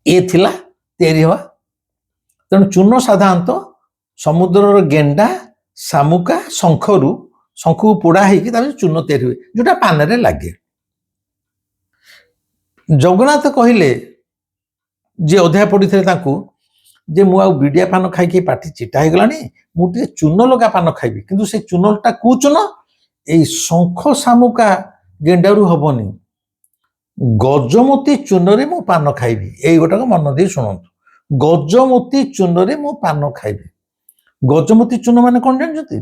ଇଏ ଥିଲା ତିଆରି ହବା। ତେଣୁ ଚୂନ ସାଧାରଣତଃ ସମୁଦ୍ରର ଗେଣ୍ଡା, ଶାମୁକା, ଶଙ୍ଖକୁ ପୋଡ଼ା ହେଇକି ତାପରେ ଚୂନ ତିଆରି ହୁଏ, ଯୋଉଟା ପାନରେ ଲାଗେ। ଜଗନ୍ନାଥ କହିଲେ, ଯିଏ ଅଧ୍ୟାୟ ପଡ଼ିଥିଲେ ତାଙ୍କୁ, ଯେ ମୁଁ ଆଉ ବିଡ଼ିଆ ପାନ ଖାଇକି ପାଟି ଚିଟା ହେଇଗଲାଣି, ମୁଁ ଟିକେ ଚୂନ ଲଗା ପାନ ଖାଇବି। କିନ୍ତୁ ସେ ଚୂନଟା କୋଉ ଚୂନ? ଏଇ ଶଙ୍ଖ, ଶାମୁକା, ଗେଣ୍ଡାରୁ ହବନି, ଗଜମୋତି ଚୂନରେ ମୁଁ ପାନ ଖାଇବି। ଏଇ ଗୋଟାକ ମନ ଦେଇ ଶୁଣନ୍ତୁ, ଗଜମୋତି ଚୂନରେ ମୁଁ ପାନ ଖାଇବି। ଗଜମୋତି ଚୂନ ମାନେ କଣ ଜାଣିଛନ୍ତି?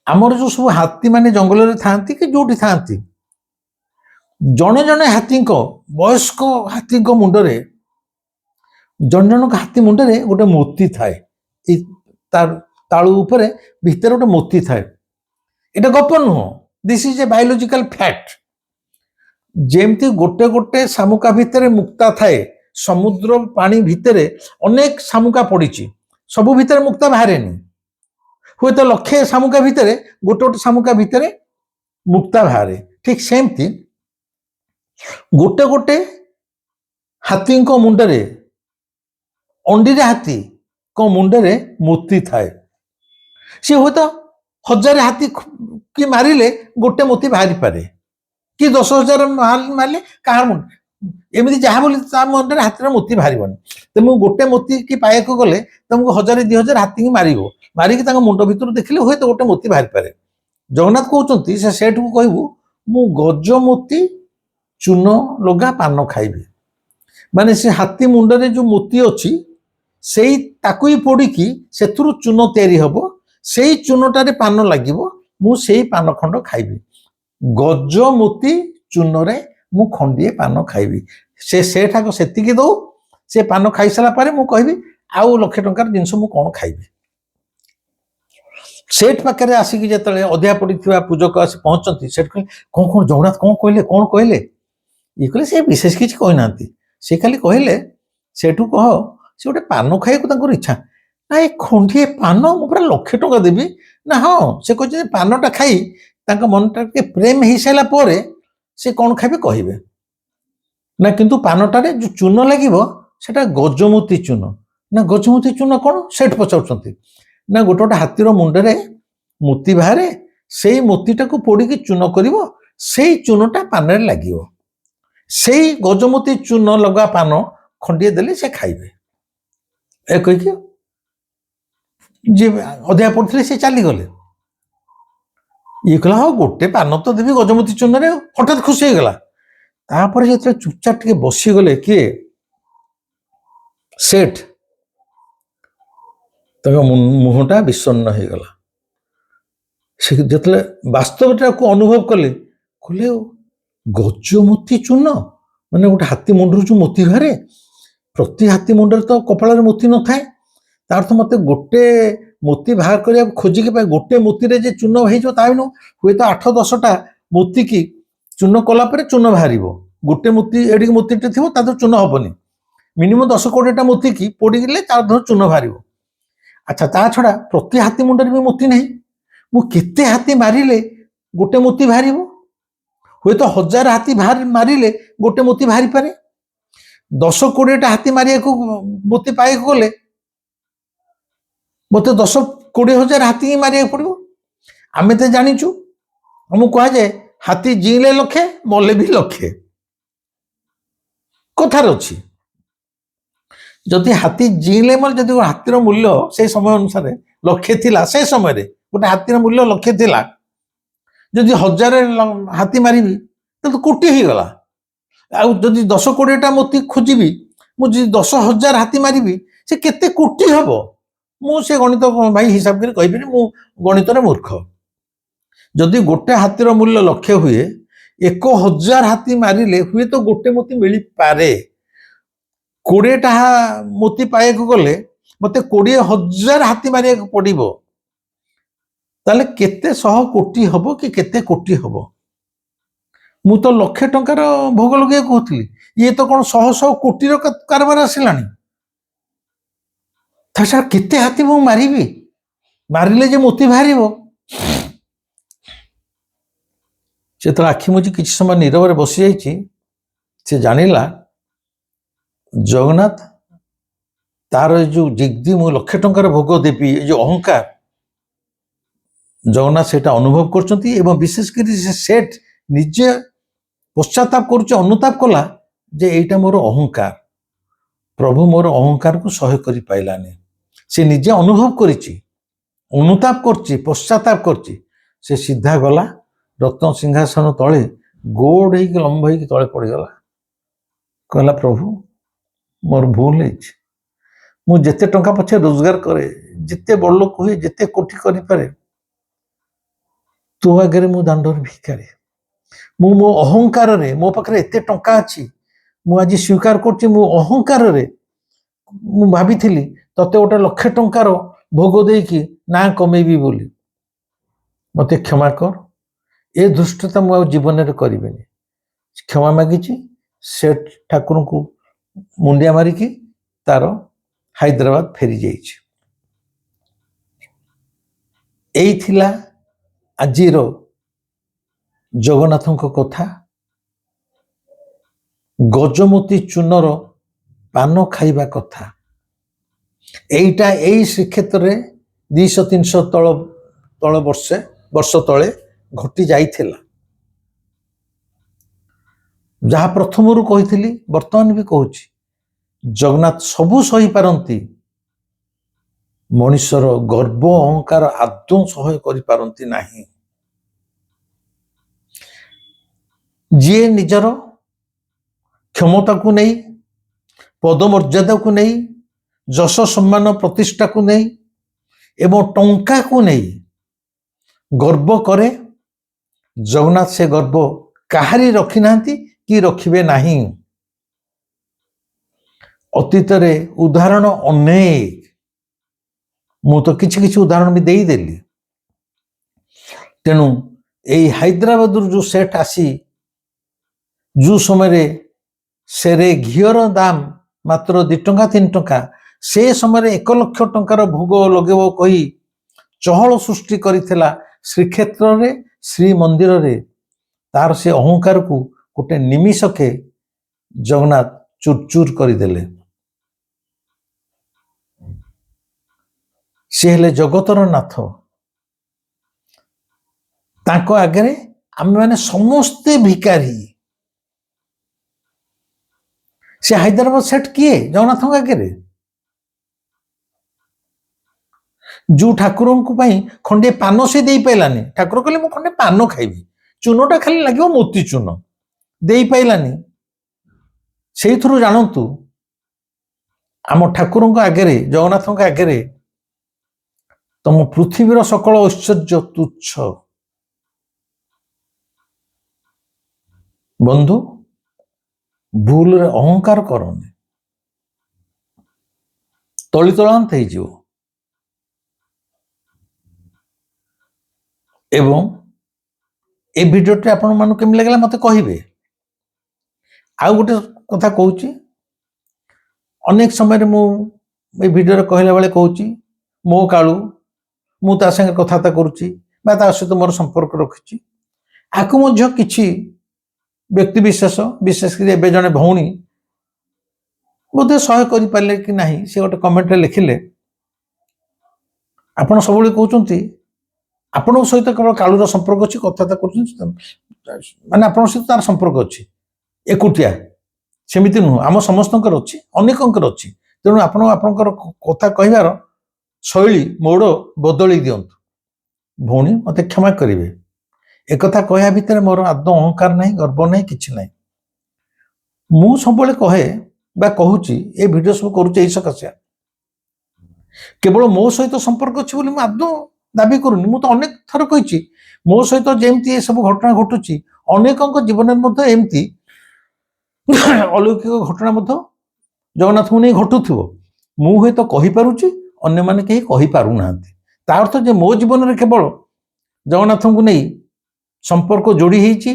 ଆମର ଯୋଉ ସବୁ ହାତୀ ମାନେ ଜଙ୍ଗଲରେ ଥାଆନ୍ତି କି ଯୋଉଠି ଥାଆନ୍ତି, ଜଣେ ଜଣେ ହାତୀଙ୍କ, ବୟସ୍କ ହାତୀଙ୍କ ମୁଣ୍ଡରେ, ଜଣ ଜଣଙ୍କ ହାତୀ ମୁଣ୍ଡରେ ଗୋଟେ ମୋତି ଥାଏ। ଏଇ ତାଳୁ ଉପରେ ଭିତରେ ଗୋଟେ ମୋତି ଥାଏ। এটা ଗପ ନୁହଁ, this is a biological fact. ଯେମିତି ଗୋଟେ ଗୋଟେ ଶାମୁକା ଭିତରେ ମୁକ୍ତା ଥାଏ, ସମୁଦ୍ର ପାଣି ଭିତରେ ଅନେକ ଶାମୁକା ପଡ଼ିଛି, ସବୁ ଭିତରେ ମୁକ୍ତା ବାହାରେନି। ହୁଏତ ଲକ୍ଷେ ଶାମୁକା ଭିତରେ ଗୋଟେ ଗୋଟେ ଶାମୁକା ଭିତରେ ମୁକ୍ତା ବାହାରେ। ଠିକ ସେମିତି ଗୋଟେ ଗୋଟେ ହାତୀଙ୍କ ମୁଣ୍ଡରେ, ଅଣ୍ଡିରା ହାତୀଙ୍କ ମୁଣ୍ଡରେ ମୋତି ଥାଏ। ସେ ହୁଏତ 1000 ହାତୀ କି ମାରିଲେ ଗୋଟେ ମୋତି ବାହାରିପାରେ, କି 10,000 ମାରିଲେ କାହାର ମୁଣ୍ଡ, ଏମିତି ଯାହା ବୋଲି ତା ମୁଣ୍ଡରେ ହାତୀର ମୋତି ବାହାରିବନି। ତେଣୁ ଗୋଟେ ମୋତି କି ପାଇବାକୁ ଗଲେ ତମକୁ 1000 2000 ହାତୀକି ମାରିବ, ମାରିକି ତାଙ୍କ ମୁଣ୍ଡ ଭିତରୁ ଦେଖିଲେ ହୁଏତ ଗୋଟେ ମୋତି ବାହାରିପାରେ। ଜଗନ୍ନାଥ କହୁଛନ୍ତି, ସେ ସେଠକୁ କହିବୁ ମୁଁ ଗଜମୋତି ଚୂନ ଲଗା ପାନ ଖାଇବି। ମାନେ ସେ ହାତୀ ମୁଣ୍ଡରେ ଯୋଉ ମୋତି ଅଛି, ସେଇ ତାକୁ ହିଁ ପୋଡ଼ିକି ସେଥିରୁ ଚୂନ ତିଆରି ହବ, ସେଇ ଚୂନଟାରେ ପାନ ଲାଗିବ, ମୁଁ ସେଇ ପାନ ଖଣ୍ଡ ଖାଇବି। ଗଜମୋତି ଚୂନରେ ମୁଁ ଖଣ୍ଡିଏ ପାନ ଖାଇବି। ସେଠାକୁ ସେତିକି ଦଉ, ସେ ପାନ ଖାଇସାରିଲା ପରେ ମୁଁ କହିବି ଆଉ ଲକ୍ଷେ ଟଙ୍କାର ଜିନିଷ ମୁଁ କଣ ଖାଇବି। ସେठ ପାଖରେ ଆସିକି ଯେତେବେଳେ ଅଧ୍ୟାୟ ପଡ଼ିଥିବା ପୂଜକ ଆସି ପହଞ୍ଚନ୍ତି, ସେଠ କହିଲେ କଣ ଜଗନ୍ନାଥ କଣ କହିଲେ? ଇଏ କହିଲେ ସେ ବିଶେଷ କିଛି କହିନାହାନ୍ତି, ସେ ଖାଲି କହିଲେ ସେଠୁ କହ ସେ ଗୋଟେ ପାନ ଖାଇବାକୁ ତାଙ୍କର ଇଚ୍ଛା। ନା ଏ ଖଣ୍ଡିଏ ପାନ ମୁଁ ପୁରା 1,00,000 ଟଙ୍କା ଦେବି। ନା ହଁ, ସେ କହିଛନ୍ତି ପାନଟା ଖାଇ ତାଙ୍କ ମନଟା ଟିକେ ପ୍ରେମ ହେଇସାରିଲା ପରେ ସେ କଣ ଖାଇବେ କହିବେ। ନା କିନ୍ତୁ ପାନଟାରେ ଯୋଉ ଚୂନ ଲାଗିବ ସେଟା ଗଜମୋତି ଚୂନ। ନା ଗଜମୋତି ଚୂନ କଣ? ସେଠ ପଚାରୁଛନ୍ତି। ନା ଗୋଟେ ଗୋଟେ ହାତୀର ମୁଣ୍ଡରେ ମୋତି ବାହାରେ, ସେଇ ମୋତିଟାକୁ ପୋଡ଼ିକି ଚୂନ କରିବ, ସେଇ ଚୂନଟା ପାନରେ ଲାଗିବ, ସେଇ ଗଜମୋତି ଚୂନ ଲଗା ପାନ ଖଣ୍ଡିଏ ଦେଲେ ସେ ଖାଇବେ। ଏ କହିକି ଯିଏ ଅଧ୍ୟାୟ ପଡ଼ିଥିଲେ ସେ ଚାଲିଗଲେ। ଇଏ କହିଲା ହଉ ଗୋଟେ ପାନ ତ ଦେବି ଗଜମୋତି ଚୂନରେ, ହଠାତ୍ ଖୁସି ହେଇଗଲା। ତାପରେ ଯେତେବେଳେ ଚୁପଚାପ ଟିକେ ବସିଗଲେ, କିଏ? ସେଠ, ତାଙ୍କ ମୁହଁଟା ବିଷଣ୍ଣ ହେଇଗଲା। ସେ ଯେତେବେଳେ ବାସ୍ତବଟାକୁ ଅନୁଭବ କଲେ, କହିଲେ ଗଜମୋତି ଚୂନ ମାନେ ଗୋଟେ ହାତୀ ମୁଣ୍ଡରୁ ଯୋଉ ମୋତି ବାହାରେ, ପ୍ରତି ହାତୀ ମୁଣ୍ଡରେ ତ କପାଳରେ ମୋତି ନଥାଏ, ତାର ତ ମତେ ଗୋଟେ ମୋତି ବାହାର କରିବାକୁ ଖୋଜିକି ପାଇ, ଗୋଟେ ମୋତିରେ ଯେ ଚୂନ ହେଇଯିବ ତା ବି ନୁହଁ, ହୁଏତ 8-10ଟା ମୋତିକି ଚୂନ କଲା ପରେ ଚୂନ ବାହାରିବ। ଗୋଟେ ମୋତି ଏଡ଼ିକି ମୋତିଟେ ଥିବ, ତା ଦେହରେ ଚୂନ ହବନି। ମିନିମମ୍ 10-20ଟା ମୋତିକି ପୋଡ଼ିଲେ ତା ଦେହରୁ ଚୂନ ବାହାରିବ। ଆଚ୍ଛା, ତା ଛଡ଼ା ପ୍ରତି ହାତୀ ମୁଣ୍ଡରେ ବି ମୋତି ନାହିଁ, ମୁଁ କେତେ ହାତୀ ମାରିଲେ ଗୋଟେ ମୋତି ବାହାରିବ? हुए तो 1000 हाथी मारिले गोटे मोती बाहरी पारे 10-20टा हाथी मारिया को मोती पाए गले मत 10-20 हाथी ही मारिया पड़ो आम तो जाचु आमको कह जाए हाथी जीले लक्षे मले भी लक्षे कथार अच्छी जदि हाथी जीले मल जदि हाथीर मूल्य से समय अनुसार लक्षे थिला से समय गोटे हाथीर मूल्य लक्षे थिला जदि 1000 हाथी मारि तो कोटी ही गला आदि 10-20टा मोती खोजी मुझे 10,000 हाथी मारि से केते कोटी हम मुझे गणित भाई हिसाब कर कहि मु गणित मूर्ख जदि गोटे हाथीर मूल्य लक्षे हुए 1000 हाथी मारिले हुए तो गोटे मोती मिल पारे 20टा मोती पाए गले मत 20,000 हाथी मारिया पड़ो ताले केते 100 कोटी हम कि केते कोटी हम मु तो लक्षे टंकार भोग लगे कहती ये तो कौन 100 कोटी कारबार आसलानी था केते हाथी मु मारि मारिले जे मोती बाहर से तो आखि मुझे किसी समय नीरव बसी जा जानिला जगन्नाथ तार जो जिग्दी मु लक्षे टंकार भोग देवी जो अहंकार जगन्नाथ सेटा अनुभव कर विशेष कर सेठ निजे पश्चाताप अनुताप कला जे एटा मोर अहंकार प्रभु मोर अहंकार को सह्य कर पाइलानी से निजे अनुभव करिछि अनुताप करछि पश्चाताप करछि से सीधा गला रत्न सिंहासन तले गोड़ होगी लंब हो तले पड़गला कहला प्रभु मोर भूल है जिते टंका पछे रोजगार करे जिते बड़ लोक हुए जिते कोठी करें तो आगे मु दांडर भिखारी मु मो अहंकार रे मो पाखे एते टंका अच्छी मु आज स्वीकार करछि मु अहंकार रे मु भाभी तते गोटे लक्षे टंकार भोग देकी ना कमेबी बोली मते क्षमा कर ए दुष्टता मु जीवन में करें क्षमा मागी सेठ ठाकुर को मुंडिया मारिकी तार हैदराबाद फेरी जाइए आजिर जगन्नाथ कथा गजमोती चूनर पान खाइबा कथा एटा यही श्रीक्षेत्र में 200-300 तल वर्ष तले घटी जाइथिला जहाँ प्रथम रू कही वर्तमान भी कहूँ जगन्नाथ सबू सही पारती मनुष्यर गर्व अहंकार आदौ सह्य करती नहीं जी निजर क्षमता को नहीं पदमर्यादा को नहीं जश सम्मान प्रतिष्ठा को नहीं एवं टंका को नहीं गर्व करे जगन्नाथ से गर्व काहारी रखी नांती कि रखिबे नहीं अतीत रे उदाहरण अनेक मु तो किछि किछि उदाहरण भी देदेली तेणु यही हैदराबाद जो सेठ आसी जो समय सेरे घीर दाम मात्र 2 टंका 3 टंका से समय 1 लाख टंकार भोग लगे कही चहल सृष्टि करिथिला श्रीक्षेत्र रे श्री मंदिर रे तार से अहंकार को गोटे निमिषके जगन्नाथ चूर करदेले से हेले जगतर नाथ ताको आगे आम मैंने समस्ते भिकारी से हैदराबाद सेठ किए जगन्नाथ आगे जो ठाकुर खंडे पान से दे पाइलानी ठाकुर कहले मु खंडे पान खाइबी चूनटा खाली लगे मोती चून दे पाइलानी से जानतु आम ठाकुर आगे जगन्नाथ आगे तुम पृथ्वीर सकल ऐश्वर्य तुच्छ बंधु भूल रे अहंकार करनी तलितलांत हो एवं ए भिडियोटी आपण मानु केमि लागला मते कहिबे आ गोटे कथा कहूची अनेक समय मु ए भिडियो कहला बेले कहूची मो कालू मु ता संगे कथाता करूची बा ता सहित मोर संपर्क रखिची आकु मध्य किछि ବ୍ୟକ୍ତି ବିଶେଷ କରି ଏବେ ଜଣେ ଭଉଣୀ ବୋଧେ ସହ୍ୟ କରିପାରିଲେ କି ନାହିଁ, ସେ ଗୋଟେ କମେଣ୍ଟରେ ଲେଖିଲେ, ଆପଣ ସବୁବେଳେ କହୁଛନ୍ତି ଆପଣଙ୍କ ସହିତ କେବଳ କାଳୁର ସମ୍ପର୍କ ଅଛି, କଥାବାର୍ତ୍ତା କରୁଛନ୍ତି, ମାନେ ଆପଣଙ୍କ ସହିତ ତାର ସମ୍ପର୍କ ଅଛି, ଏକୁଟିଆ। ସେମିତି ନୁହଁ, ଆମ ସମସ୍ତଙ୍କର ଅଛି, ଅନେକଙ୍କର ଅଛି। ତେଣୁ ଆପଣ ଆପଣଙ୍କର କଥା କହିବାର ଶୈଳୀ ମୋଡ଼ ବଦଳେଇ ଦିଅନ୍ତୁ। ଭଉଣୀ ମତେ କ୍ଷମା କରିବେ, ଏକଥା କହିବା ଭିତରେ ମୋର ଆଦୌ ଅହଙ୍କାର ନାହିଁ, ଗର୍ବ ନାହିଁ, କିଛି ନାହିଁ। ମୁଁ ସବୁବେଳେ କହେ ବା କହୁଛି, ଏ ଭିଡ଼ିଓ ସବୁ କରୁଛି ଏଇ ସକାଶେ, କେବଳ ମୋ ସହିତ ସମ୍ପର୍କ ଅଛି ବୋଲି ମୁଁ ଆଦୌ ଦାବି କରୁନି। ମୁଁ ତ ଅନେକ ଥର କହିଛି, ମୋ ସହିତ ଯେମିତି ଏସବୁ ଘଟଣା ଘଟୁଛି ଅନେକଙ୍କ ଜୀବନରେ ମଧ୍ୟ ଏମିତି ଅଲୌକିକ ଘଟଣା ମଧ୍ୟ ଜଗନ୍ନାଥଙ୍କୁ ନେଇ ଘଟୁଥିବ। ମୁଁ ହୁଏତ କହିପାରୁଛି, ଅନ୍ୟମାନେ କେହି କହିପାରୁନାହାନ୍ତି। ତା ଅର୍ଥ ଯେ ମୋ ଜୀବନରେ କେବଳ ଜଗନ୍ନାଥଙ୍କୁ ନେଇ ସମ୍ପର୍କ ଯୋଡ଼ି ହେଇଛି,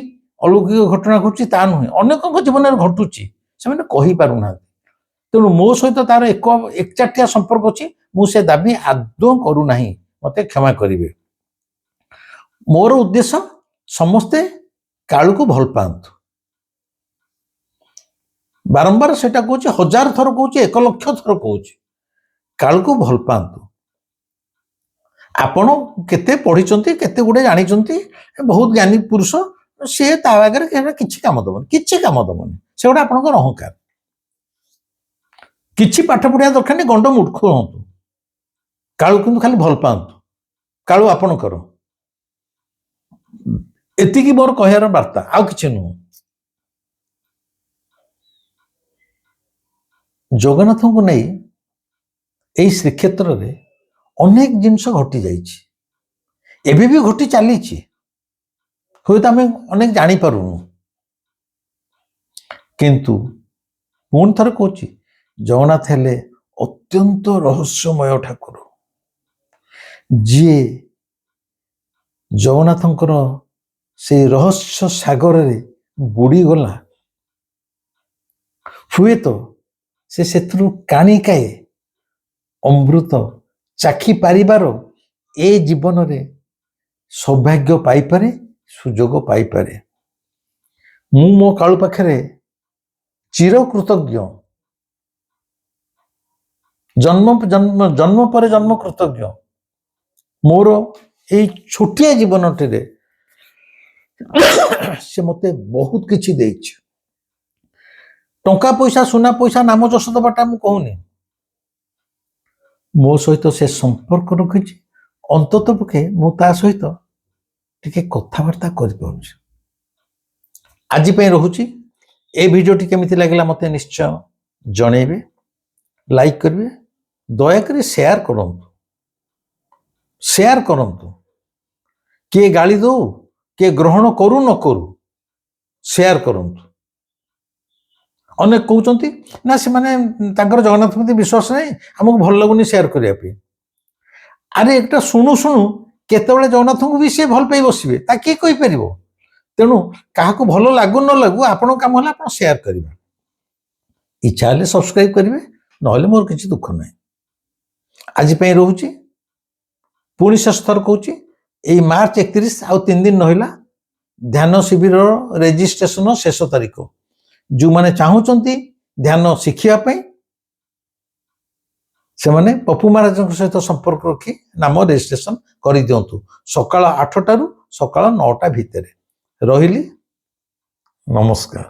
ଅଲୌକିକ ଘଟଣା ଘଟୁଛି ତା ନୁହେଁ, ଅନେକଙ୍କ ଜୀବନରେ ଘଟୁଛି, ସେମାନେ କହିପାରୁନାହାନ୍ତି। ତେଣୁ ମୋ ସହିତ ତାର ଏକଚାଟିଆ ସମ୍ପର୍କ ଅଛି, ମୁଁ ସେ ଦାବି ଆଦୌ କରୁନାହିଁ, ମତେ କ୍ଷମା କରିବେ। ମୋର ଉଦ୍ଦେଶ୍ୟ ସମସ୍ତେ କାଳୁକୁ ଭଲ ପାଆନ୍ତୁ। ବାରମ୍ବାର ସେଟା କହୁଛି, 1000 ଥର କହୁଛି, 1 ଲକ୍ଷ ଥର କହୁଛି, କାଳୁକୁ ଭଲ ପାଆନ୍ତୁ। ଆପଣ କେତେ ପଢିଛନ୍ତି, କେତେ ଗୁଡେ ଜାଣିଛନ୍ତି, ବହୁତ ଜ୍ଞାନୀ ପୁରୁଷ, ସିଏ ତା ଆଗରେ କିଛି କାମ ଦବନି, କିଛି କାମ ଦବନି। ସେ ଗୋଟେ ଆପଣଙ୍କର ଅହଙ୍କାର। କିଛି ପାଠ ପଢିବା ଦରକାର ନାହିଁ, ଗଣ୍ଡ ମୂର୍ଖ ହୁଅନ୍ତୁ, କାଳୁ କିନ୍ତୁ ଖାଲି ଭଲ ପାଆନ୍ତୁ, କାଳୁ ଆପଣଙ୍କର। ଏତିକି ମୋର କହିବାର ବାର୍ତ୍ତା, ଆଉ କିଛି ନୁହଁ। ଜଗନ୍ନାଥଙ୍କୁ ନେଇ ଏଇ ଶ୍ରୀକ୍ଷେତ୍ରରେ ଅନେକ ଜିନିଷ ଘଟି ଯାଇଛି, ଏବେ ବି ଘଟି ଚାଲିଛି, ହୁଏତ ଆମେ ଅନେକ ଜାଣିପାରୁନୁ। କିନ୍ତୁ ପୁଣି ଥରେ କହୁଛି, ଜଗନ୍ନାଥ ହେଲେ ଅତ୍ୟନ୍ତ ରହସ୍ୟମୟ ଠାକୁର, ଯିଏ ଜଗନ୍ନାଥଙ୍କର ସେଇ ରହସ୍ୟ ସାଗରରେ ବୁଡ଼ିଗଲା, ହୁଏତ ସେ ସେଥିରୁ କାଣିକାଏ ଅମୃତ ଚାଖି ପାରିବାର ଏ ଜୀବନରେ ସୌଭାଗ୍ୟ ପାଇପାରେ, ସୁଯୋଗ ପାଇପାରେ। ମୁଁ ମୋ କାଳୁ ପାଖରେ ଚିରକୃତଜ୍ଞ, ଜନ୍ମ ପରେ ଜନ୍ମ କୃତଜ୍ଞ। ମୋର ଏଇ ଛୋଟିଆ ଜୀବନଟିରେ ସେ ମତେ ବହୁତ କିଛି ଦେଇଛି। ଟଙ୍କା ପଇସା, ସୁନା ପଇସା, ନାମ ଯଶ ଦେବାଟା ମୁଁ କହୁନି, ମୋ ସହିତ ସେ ସମ୍ପର୍କ ରଖିଛି। ଅନ୍ତତଃ ପକ୍ଷେ ମୁଁ ତା ସହିତ ଟିକେ କଥାବାର୍ତ୍ତା କରିପାରୁଛି। ଆଜି ପାଇଁ ରହୁଛି। ଏ ଭିଡ଼ିଓଟି କେମିତି ଲାଗିଲା ମତେ ନିଶ୍ଚୟ ଜଣେଇବେ, ଲାଇକ୍ କରିବେ, ଦୟାକରି ସେୟାର କରନ୍ତୁ, ସେୟାର କରନ୍ତୁ। କିଏ ଗାଳି ଦଉ, କିଏ ଗ୍ରହଣ କରୁ ନ କରୁ, ସେୟାର କରନ୍ତୁ। ଅନେକ କହୁଛନ୍ତି ନା ସେମାନେ ତାଙ୍କର ଜଗନ୍ନାଥ ପ୍ରତି ବିଶ୍ୱାସ ନାହିଁ, ଆମକୁ ଭଲ ଲାଗୁନି ସେୟାର କରିବା ପାଇଁ। ଆରେ একটা ଶୁଣୁ ଶୁଣୁ କେତେବେଳେ ଜଗନ୍ନାଥଙ୍କୁ ବି ସେ ଭଲ ପାଇ ବସିବେ, ତା କିଏ କହିପାରିବ? ତେଣୁ କାହାକୁ ଭଲ ଲାଗୁ ନ ଲାଗୁ, ଆପଣଙ୍କ କାମ ହେଲା ଆପଣ ସେୟାର କରିବା। ଇଚ୍ଛା ହେଲେ ସବସ୍କ୍ରାଇବ କରିବେ, ନହେଲେ ମୋର କିଛି ଦୁଃଖ ନାହିଁ। ଆଜି ପାଇଁ ରହୁଛି। ପୁଣି ଶେଷ ଥର କହୁଛି, ଏଇ ମାର୍ଚ୍ଚ 31 ଆଉ 3 ଦିନ ରହିଲା, ଧ୍ୟାନ ଶିବିରର ରେଜିଷ୍ଟ୍ରେସନ ଶେଷ ତାରିଖ। ଯେଉଁମାନେ ଚାହୁଁଛନ୍ତି ଧ୍ୟାନ ଶିଖିବା ପାଇଁ, ସେମାନେ ପପୁ ମହାରାଜଙ୍କ ସହିତ ସମ୍ପର୍କ ରଖି ନାମ ରେଜିଷ୍ଟ୍ରେସନ କରିଦିଅନ୍ତୁ, ସକାଳ 8ଟାରୁ ସକାଳ 9ଟା ଭିତରେ। ରହିଲି, ନମସ୍କାର।